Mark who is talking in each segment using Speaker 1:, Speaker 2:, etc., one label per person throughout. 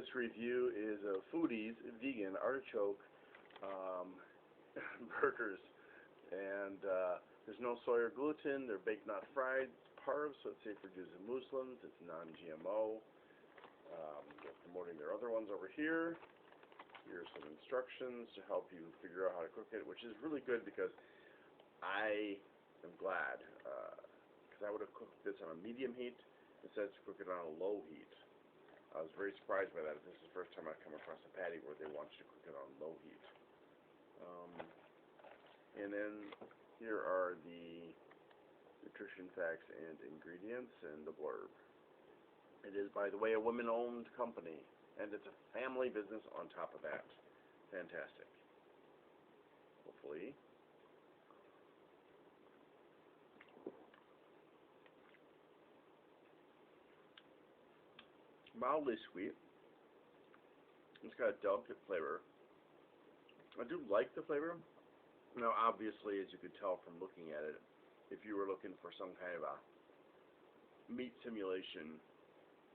Speaker 1: This review is of Foodies vegan artichoke burgers, and there's no soy or gluten. They're baked, not fried. It's carbs, so it's safe for Jews and Muslims. It's non-GMO. They're promoting their other ones over here. Here's some instructions to help you figure out how to cook it, which is really good because I am glad, because I would have cooked this on a medium heat. It says to cook it on a low heat. I was very surprised by that. This is the first time I've come across a patty where they want you to cook it on low heat. And then here are the nutrition facts and ingredients and the blurb. It is, by the way, a women-owned company, and it's a family business on top of that. Fantastic. Hopefully. Mildly sweet. It's got a delicate flavor. I do like the flavor. Now, obviously, as you could tell from looking at it, if you were looking for some kind of a meat simulation,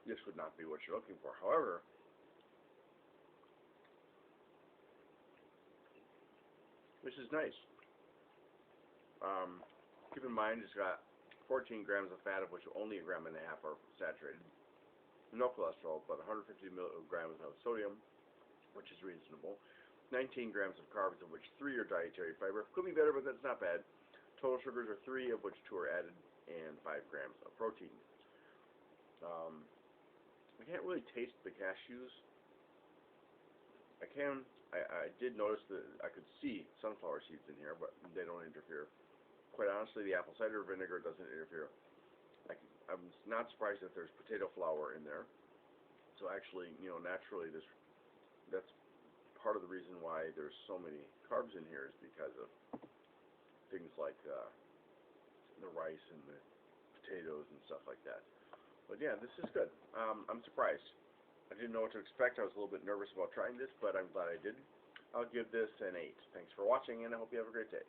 Speaker 1: this would not be what you're looking for. However, this is nice. Keep in mind, it's got 14 grams of fat, of which only 1.5 grams are saturated. No cholesterol, but 150 milligrams of sodium, which is reasonable. 19 grams of carbs, of which 3 are dietary fiber. Could be better, but that's not bad. Total sugars are 3, of which 2 are added, and 5 grams of protein. I can't really taste the cashews. I did notice that I could see sunflower seeds in here, but they don't interfere. Quite honestly, the apple cider vinegar doesn't interfere. I'm not surprised that there's potato flour in there. So actually, naturally, that's part of the reason why there's so many carbs in here, is because of things like the rice and the potatoes and stuff like that. But yeah, this is good. I'm surprised. I didn't know what to expect. I was a little bit nervous about trying this, but I'm glad I did. I'll give this an 8. Thanks for watching, and I hope you have a great day.